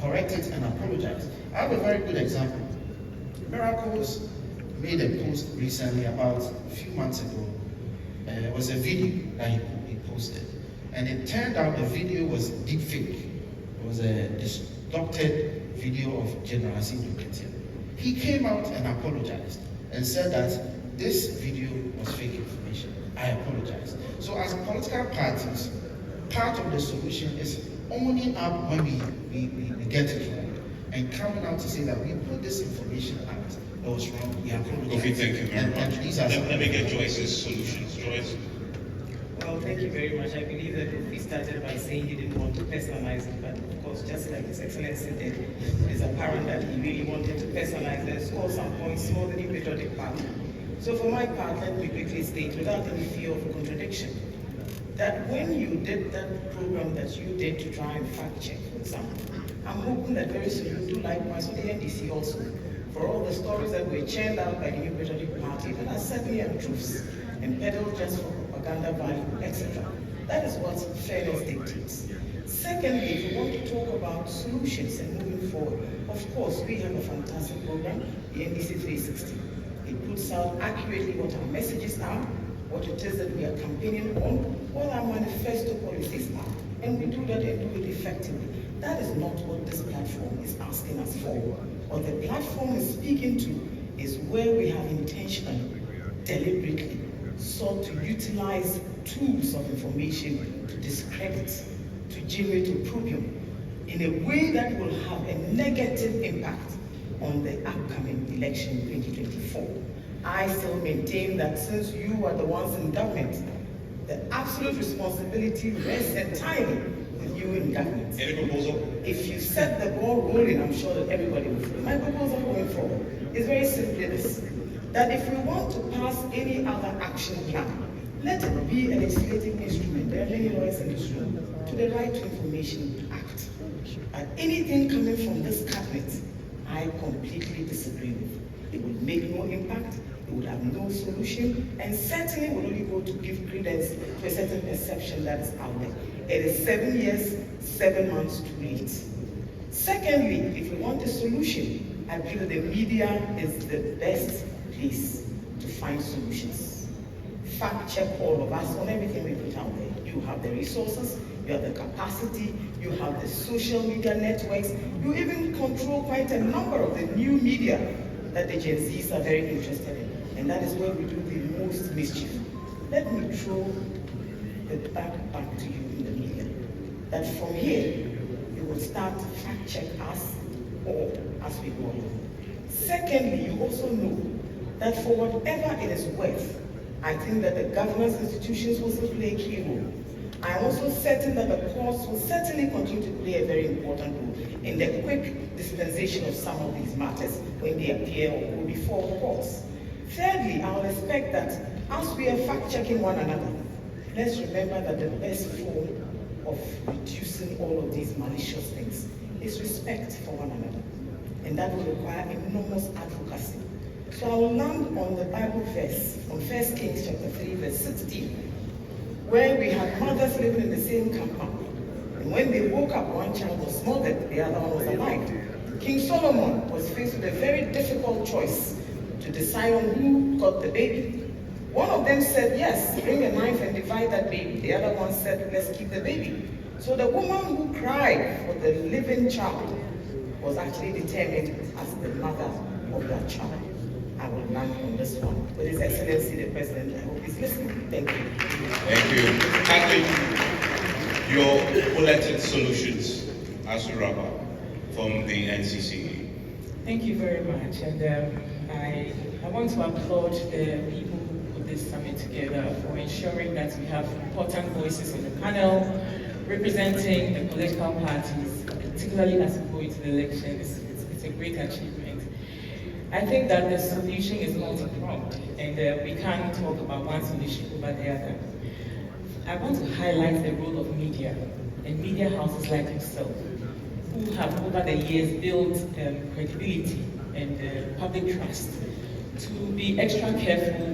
correct it and apologize. I have a very good example. Miracles made a post recently about a few months ago. It was a video that he posted, and it turned out the video was deep fake. It was a distorted video of General Asim Duketia. He came out and apologized and said that this video was fake information. I apologize. So as political parties, part of the solution is owning up when we get it wrong and coming out to say that we put this information out that was wrong. We apologize. Okay, thank you very much. These are let me get Joyce's solutions. Joyce? Well, thank you very much. I believe that he started by saying he didn't want to personalize it, but of course, just like His Excellency did, it is apparent that he really wanted to personalize and score some points more than the patriotic party. So for my part, let me quickly state, without any fear of contradiction, that when you did that program that you did to try and fact check, for example, I'm hoping that very soon you'll do likewise with the NDC also, for all the stories that were churned out by the New Patriotic Party that are certainly untruths and peddled just for propaganda value, etc. That is what fairness dictates. Secondly, if we want to talk about solutions and moving forward, of course, we have a fantastic program, the NDC 360. It puts out accurately what our messages are, what it is that we are campaigning on, what our manifesto policies are, and we do that and do it effectively. That is not what this platform is asking us for. What the platform is speaking to is where we have intentionally, deliberately sought to utilize tools of information to discredit, to generate opprobrium in a way that will have a negative impact on the upcoming election in 2024. I still maintain that since you are the ones in government, the absolute responsibility rests entirely with you in government. Any proposal? If you set the ball rolling, I'm sure that everybody will follow. My proposal going forward is very simply this, that if we want to pass any other action plan, let it be a legislative instrument. There are many lawyers in this room, to the Right to Information Act. And anything coming from this cabinet, I completely disagree with. It would make no impact, it would have no solution, and certainly would only go to give credence to a certain perception that is out there. It is 7 years, 7 months too late. Secondly, if we want a solution, I believe that the media is the best place to find solutions. Fact check all of us on everything we put out there. You have the resources, you have the capacity, you have the social media networks, you even control quite a number of the new media that the Gen Zs are very interested in. And that is where we do the most mischief. Let me throw the back to you in the media. That from here, you will start to fact check us all as we go along. Secondly, you also know that for whatever it is worth, I think that the governance institutions will still play a key role. I am also certain that the courts will certainly continue to play a very important role in the quick dispensation of some of these matters when they appear or go before the courts. Thirdly, I will expect that as we are fact-checking one another, let's remember that the best form of reducing all of these malicious things is respect for one another. And that will require enormous advocacy. So I will land on the Bible verse from 1 Kings chapter 3, verse 16, where we had mothers living in the same compound. And when they woke up, one child was smothered, the other one was alive. King Solomon was faced with a very difficult choice to decide on who got the baby. One of them said, yes, bring a knife and divide that baby. The other one said, let's keep the baby. So the woman who cried for the living child was actually determined as the mother of that child. I will land on this one. With His Excellency the President, I hope he's listening. Thank you. Thank you. Thank you. Your bulleted solutions as we wrap up from the NCC. Thank you very much. And I want to applaud the people who put this summit together for ensuring that we have important voices on the panel representing the political parties, particularly as we go into the election. It's a great achievement. I think that the solution is multi-pronged, and we can't talk about one solution over the other. I want to highlight the role of media, and media houses like yourself, who have over the years built credibility and public trust, to be extra careful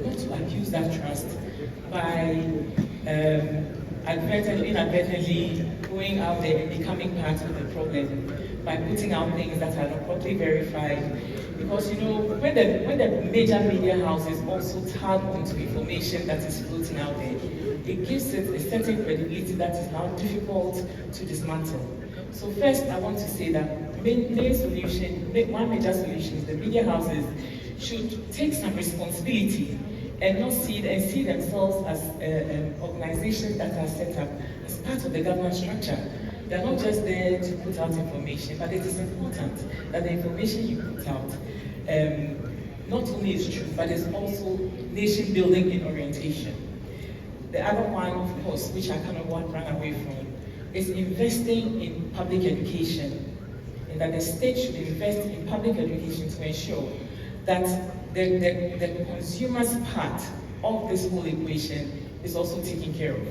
not to abuse that trust by advertently, inadvertently going out there and becoming part of the problem by putting out things that are not properly verified. Because when the major media houses also tag onto information that is floating out there, it gives it a certain credibility that is now difficult to dismantle. So first, I want to say that one major solution is the media houses should take some responsibility and not see themselves as organizations that are set up as part of the governance structure. They're not just there to put out information, but it is important that the information you put out not only is true, but is also nation building in orientation. The other one, of course, which I kind of run away from, is investing in public education, and that the state should invest in public education to ensure that the consumer's part of this whole equation is also taken care of.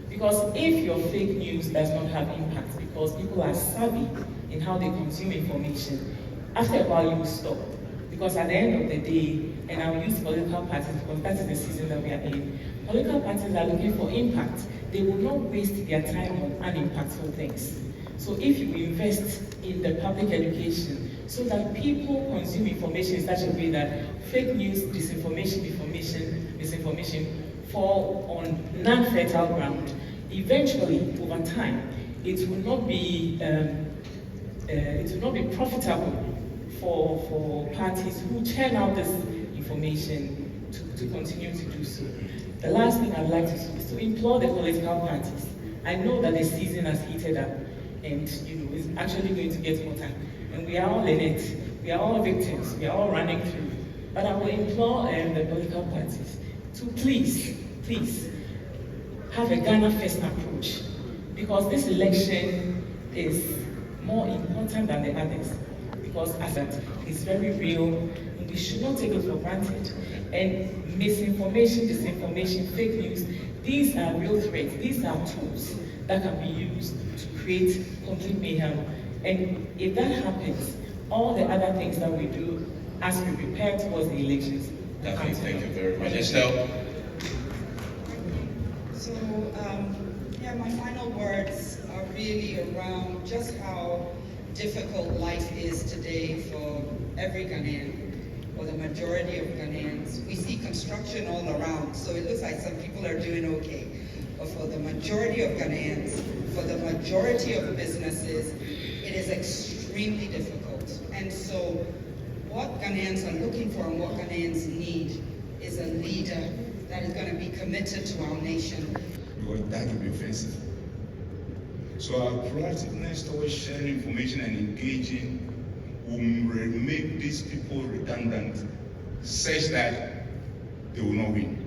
Because if your fake news does not have impact, because people are savvy in how they consume information, after a while you will stop. Because at the end of the day, and I'll use political parties because that is the season that we are in, political parties are looking for impact. They will not waste their time on unimpactful things. So if you invest in the public education so that people consume information in such a way that fake news, misinformation fall on non-fertile ground, eventually, over time, it will not be profitable for parties who churn out this information to continue to do so. The last thing I'd like to do is to implore the political parties. I know that the season has heated up and it's actually going to get hotter. And we are all in it. We are all victims. We are all running through. But I will implore the political parties to please have a Ghana first approach, because this election is more important than the others, because as that is very real and we should not take it for granted. And misinformation, disinformation, fake news, these are real threats. These are tools that can be used to create complete mayhem. And if that happens, all the other things that we do as we prepare towards the elections. Definitely, thank you very much. Estelle? So, my final words are really around just how difficult life is today for every Ghanaian, or the majority of Ghanaians. We see construction all around, so it looks like some people are doing okay. But for the majority of Ghanaians, for the majority of businesses, it is extremely difficult. And so what Ghanaians are looking for and what Ghanaians need is a leader that is going to be committed to our nation. Because that will be offensive. So our proactiveness towards sharing information and engaging will make these people redundant, such that they will not win.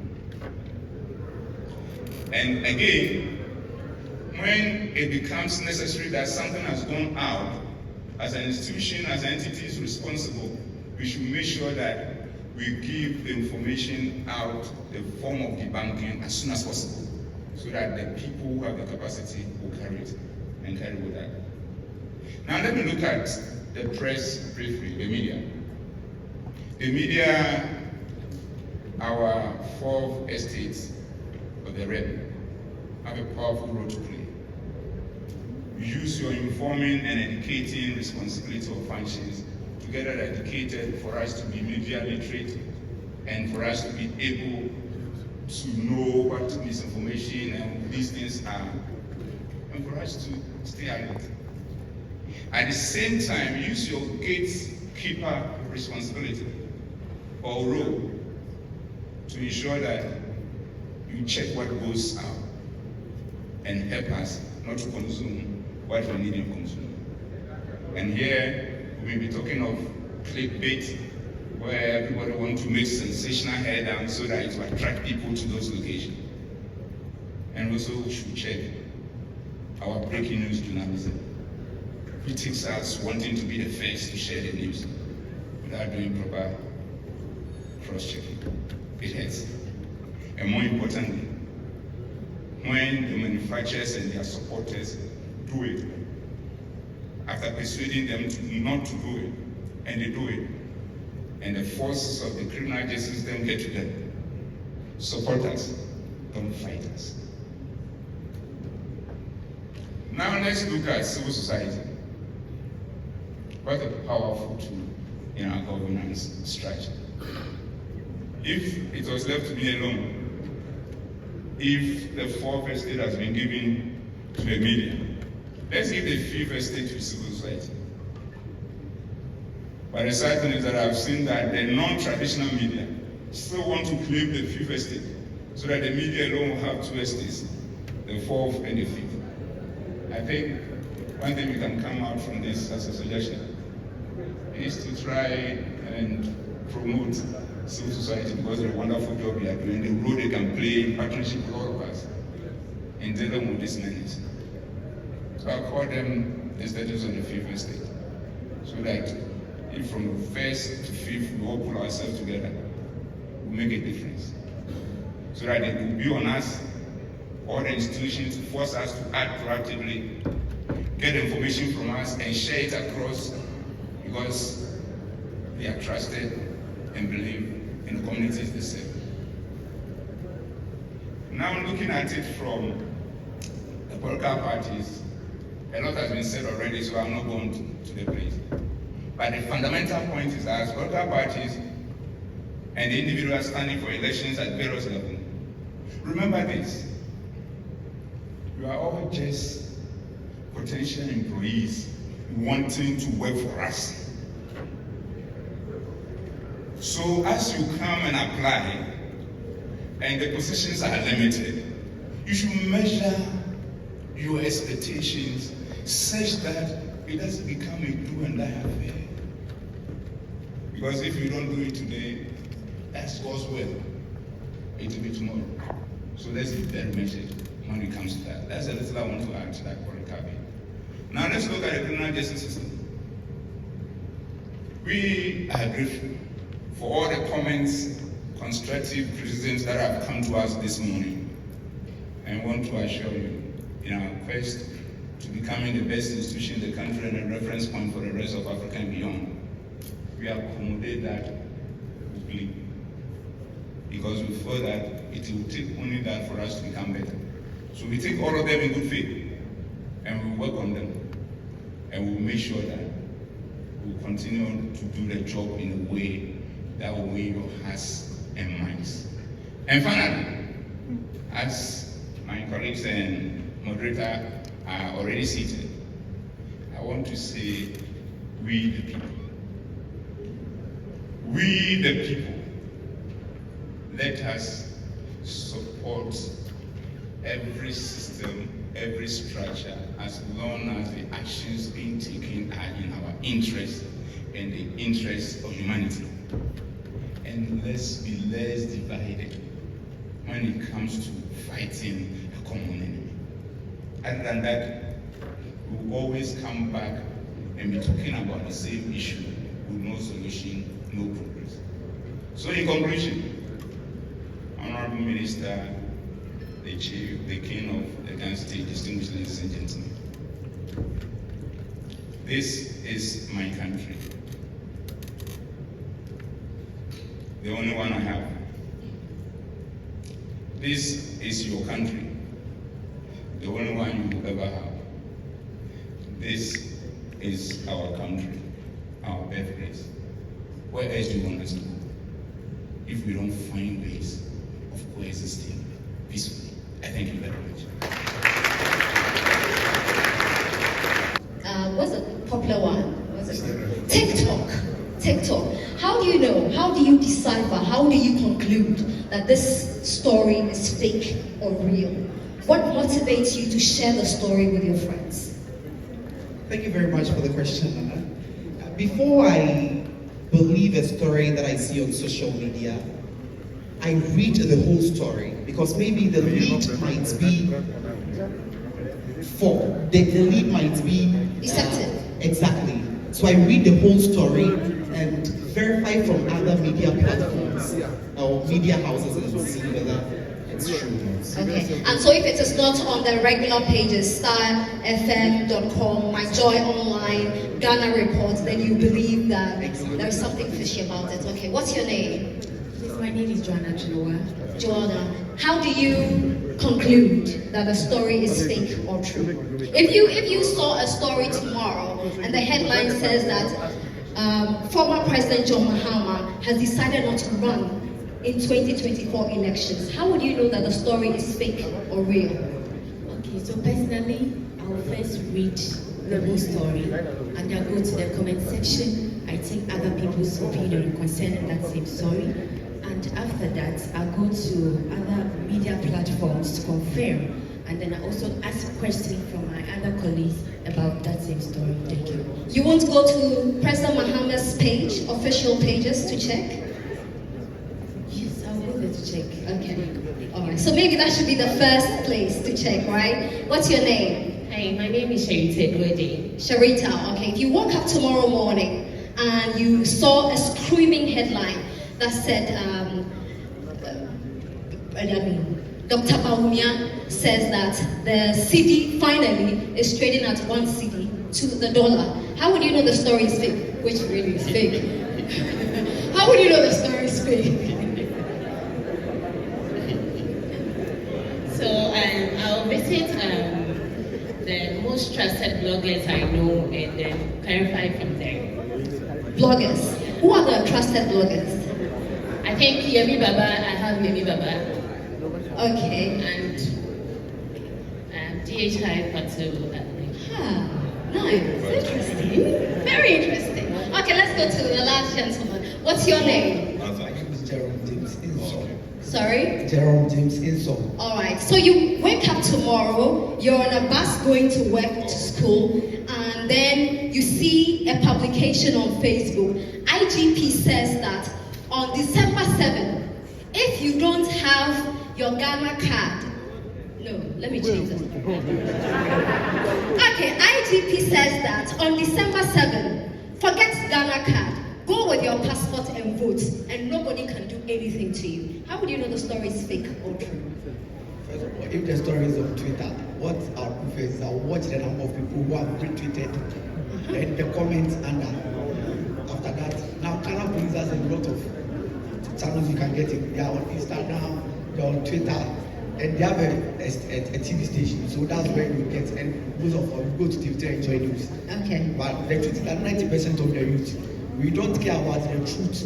And again, when it becomes necessary that something has gone out, as an institution, as entities responsible, we should make sure that we give the information out, the form of debunking, as soon as possible, so that the people who have the capacity will carry it and carry with that. Now let me look at the press briefly, the media. The media, our fourth estate of the red, have a powerful role to play. Use your informing and educating responsibility or functions to get us educated, for us to be media literate, and for us to be able to know what misinformation and these things are, and for us to stay alert. At the same time, use your gatekeeper responsibility or role to ensure that you check what goes out and help us not to consume what we need to consume. And here we may be talking of clickbait, where everybody wants to make sensational headlines so that it will attract people to those locations. And also we should check our breaking news journalism, which takes us wanting to be the first to share the news without doing proper cross-checking. It hurts. And more importantly, when the manufacturers and their supporters do it, after persuading them not to do it, and they do it, and the forces of the criminal justice system get to them, support us, don't fight us. Now let's look at civil society. What a powerful tool in our governance structure. If it was left to me alone, if the fourth estate has been given to the media, let's give the fifth estate to civil society. But the sad thing is that I've seen that the non-traditional media still want to claim the fifth estate, so that the media alone will have two estates, the fourth and the fifth. I think one thing we can come out from this as a suggestion is to try and promote civil society, because of the wonderful job they are doing, the role they can play in partnership with all of us in dealing with this menace. So I call them the status of the fifth estate, so that if from first to fifth we all pull ourselves together, we make a difference. So that it will be on us, all the institutions, to force us to act proactively, get information from us and share it across, because they are trusted and believe in the communities they serve. Now looking at it from the political parties, a lot has been said already, so I'm not going to the place. But the fundamental point is that as political parties and the individuals standing for elections at various levels, remember this: you are all just potential employees wanting to work for us. So as you come and apply, and the positions are limited, you should measure your expectations such that it doesn't become a do and die affair. Because if you don't do it today, that's God's will. It will be tomorrow. So let's be very measured when it comes to that. That's a little I want to add to that for the caveat. Now let's look at the criminal justice system. We are grateful for all the comments, constructive criticisms that have come to us this morning. And I want to assure you, in our quest to becoming the best institution in the country and a reference point for the rest of Africa and beyond, we accommodate that fully, because we feel that it will take only that for us to become better. So we take all of them in good faith, and we work on them, and we'll make sure that we'll continue to do the job in a way that will win your hearts and minds. And finally, as my colleagues and moderator are already seated, I want to say, we the people. We the people, let us support every system, every structure, as long as the actions being taken are in our interest and the interest of humanity. And let's be less divided when it comes to fighting a common enemy. Other than that, we'll always come back and be talking about the same issue with no solution, no progress. So in conclusion, Honorable Minister, the Chief, the King of the Ghana State, distinguished ladies and gentlemen, this is my country, the only one I have. This is your country, the only one you will ever have. This is our country, our birthplace. Where else do you want us to go if we don't find ways of coexisting peacefully? I thank you very much. What's a popular one? What's it? TikTok. How do you know? How do you decipher? How do you conclude that this story is fake or real? What motivates you to share the story with your friends? Thank you very much for the question, Nana. Before I believe a story that I see on social media, I read the whole story, because maybe the lead might be the lead might be Deceptive. Exactly. So I read the whole story and verify from other media platforms or media houses and see whether it's true or not. Okay. And so if it is not on the regular pages, starfm.com, My Joy Online, Ghana Report, then you believe that there's something fishy about it. Okay. What's your name? my name is Joanna Chilowa. Joanna, how do you conclude that the story is fake or true? If you saw a story tomorrow and the headline says that former President John Mahama has decided not to run in 2024 elections, how would you know that the story is fake or real? Okay, so personally, I will first read the whole story and then go to the comment section. I take other people's opinion concerning that same story. And after that, I'll go to other media platforms to confirm. And then I also ask questions from my other colleagues about that same story. Thank you. You won't go to President Mahama's page, official pages to check? Yes, I'll go there to check. Okay. All right. So maybe that should be the first place to check, right? What's your name? Hi, my name is Sharita Gwede. Sharita. Okay. If you woke up tomorrow morning and you saw a screaming headline that said, Dr. Baumia says that the cedi finally is trading at 1 cedi to the dollar. How would you know the story is fake? Which really is fake? How would you know the story is fake? So I'll visit the most trusted bloggers I know and then clarify from there. Bloggers. Who are the trusted bloggers? I think Yemi Baba, I have Yemi Baba. Okay. And DHI Patu. Nice. Interesting. Very interesting. Okay, let's go to the last gentleman. What's your name? My name is Jerome James Inso. Sorry? Jerome James Inso. All right. So you wake up tomorrow, you're on a bus going to work, to school, and then you see a publication on Facebook. IGP says that on December 7th, if you don't have your Ghana card, no, let me change this. Okay, IGP says that on December 7th, forget Ghana card, go with your passport and vote, and nobody can do anything to you. How would you know the story is fake or true? First of all, if the story is on Twitter, what I'll do first is I'll watch the number of people who have retweeted and the comments under. After that, now Ghana police has a lot of channels you can get it. They are on Instagram, they're on Twitter, and they have a TV station. So that's where you get, and most of us go to TV to enjoy news. Okay. But the truth is that 90% of the youth, we don't care about the truth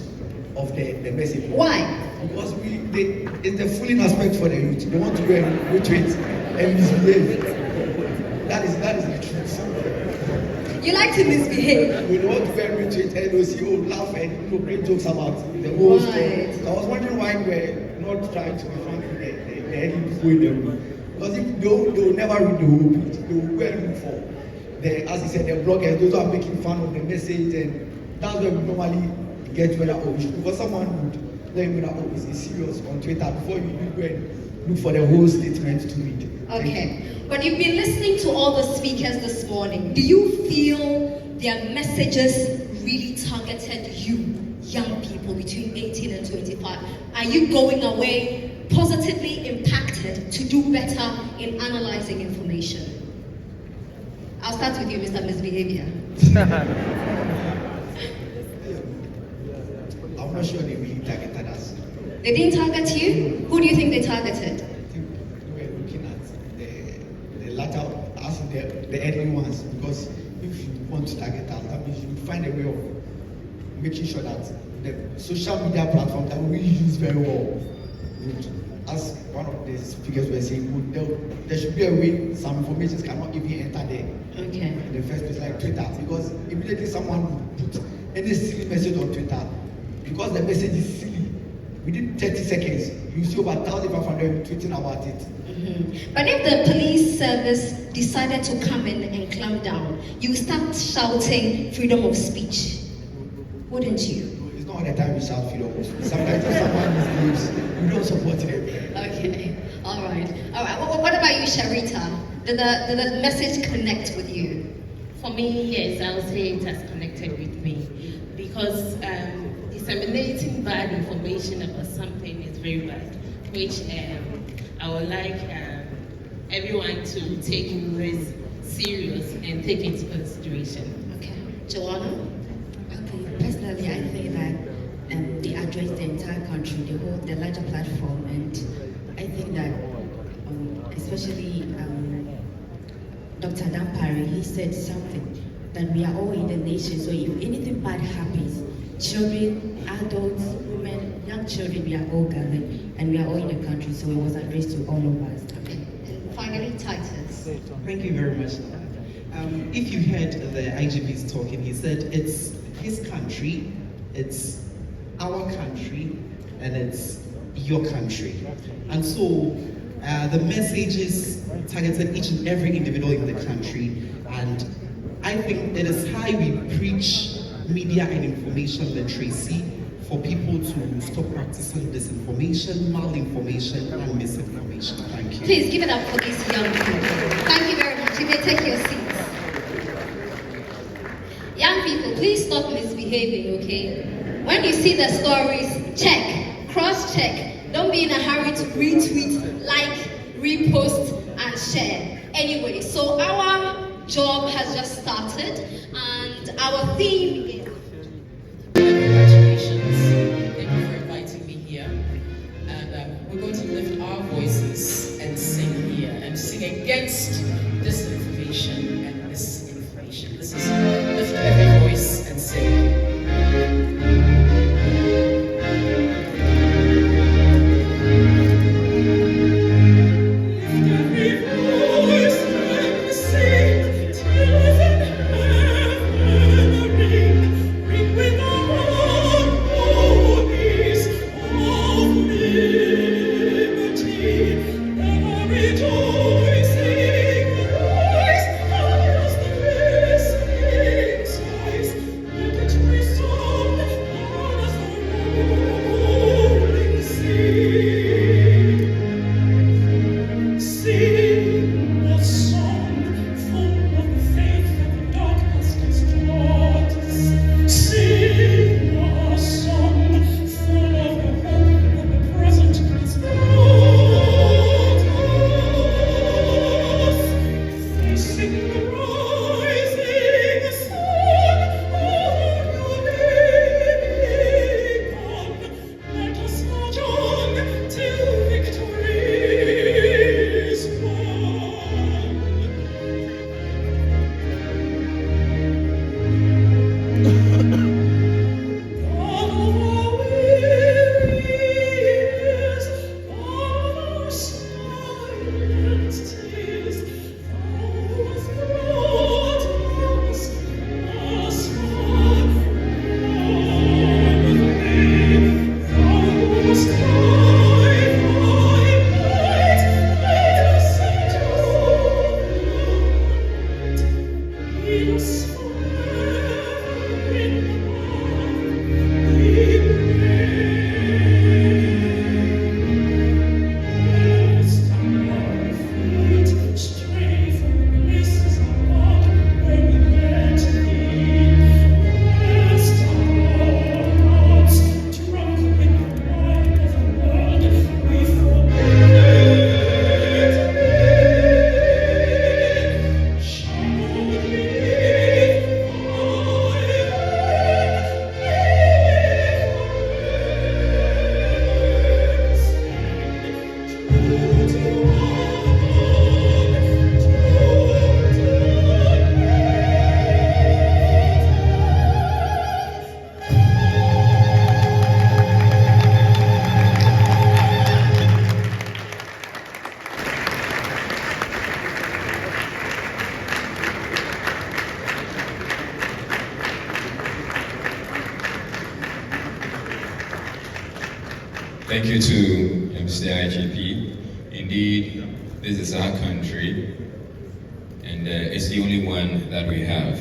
of the message. Why? Because it's the fooling aspect for the youth. They want to go and retweet and misbehave. That is the truth. You like to misbehave. We don't want to go and retweet and they'll see, laugh and make jokes about the whole story. So I was wondering why we're not trying to be frank with the enemy before the room. Because if they will never read the whole page, they will go and look for as you said, the bloggers, those who are making fun of the message, and that's where we normally get whether because someone would let you know that it's serious on Twitter before you go and look for the whole statement to read. Okay. But you've been listening to all the speakers this morning. Do you feel their messages really targeted you, young people between 18 and 25? Are you going away positively impacted to do better in analyzing information? I'll start with you, Mr. Misbehavior. I'm not sure they really targeted us. They didn't target you? Who do you think they targeted? I think we were looking at the latter, as the early ones, because if you want to target us, that means you find a way of making sure that the social media platform that we use very well, as one of the speakers were saying, there should be a way some information cannot even enter there. Okay. In the first place, like Twitter, because immediately someone would put any silly message on Twitter, because the message is silly, within 30 seconds, you see over 1,500 tweeting about it. Mm-hmm. But if the police service decided to come in and clamp down, you start shouting freedom of speech, wouldn't you? It's not all the time we shout freedom of speech. Sometimes if someone misbehaves, we don't support them. Okay. All right. What about you, Sharita? Did the message connect with you? For me, yes, I would say it has connected with me because disseminating bad information about something is very bad, which I would like everyone to take this serious and take into consideration. Okay. Joanna? Okay, personally, I think that they address the entire country country, the larger platform, and I think that especially Dr. Dampare, he said something that we are all in the nation. So if anything bad happens, children, adults, women, young children, we are all gathered, and we are all in the country. So it was addressed to all of us. And finally, Titus. Thank you very much. If you heard the IGP's talking, he said it's his country, it's our country, and it's your country. And so the messages targeted each and every individual in the country, and I think it is high we preach media and information literacy for people to stop practicing disinformation, malinformation, and misinformation. Thank you. Please give it up for these young people. Thank you very much. You may take your seats. Young people, please stop misbehaving, okay? When you see the stories, check, cross-check. Don't be in a hurry to retweet, like, repost, and share. Anyway, so our job has just started, and our theme is... Congratulations. Thank you for inviting me here. And we're going to lift our voices and sing here, and sing against disinformation and misinformation. This is lift every voice and sing. Thank you to Mr. IGP. Indeed, this is our country, and it's the only one that we have.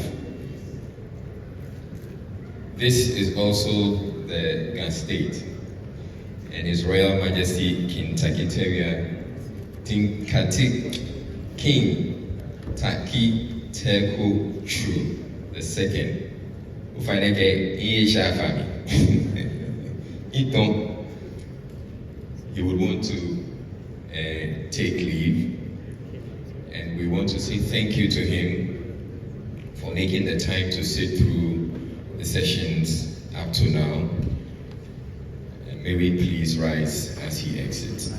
This is also the Ga State, and His Royal Majesty King Takiteria Tinkati King Taki Teko Chu II. Ufaneke Iesha family. He would want to take leave, and we want to say thank you to him for making the time to sit through the sessions up to now. And May we please rise as he exits.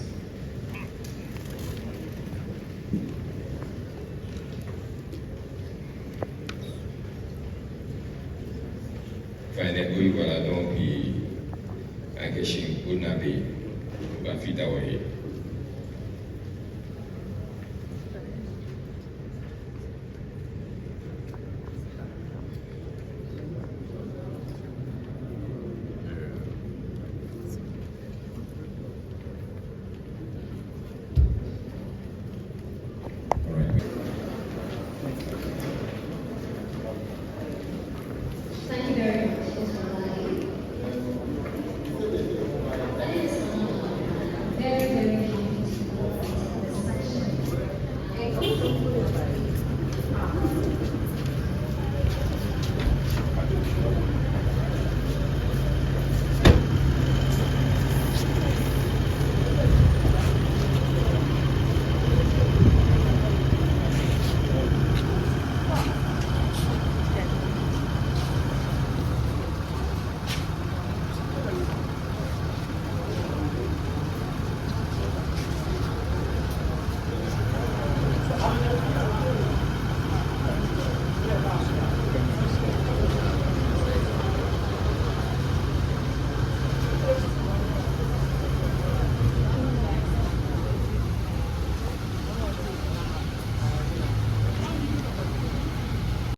Finally, we will not be, I guess, would not be, but fit our head.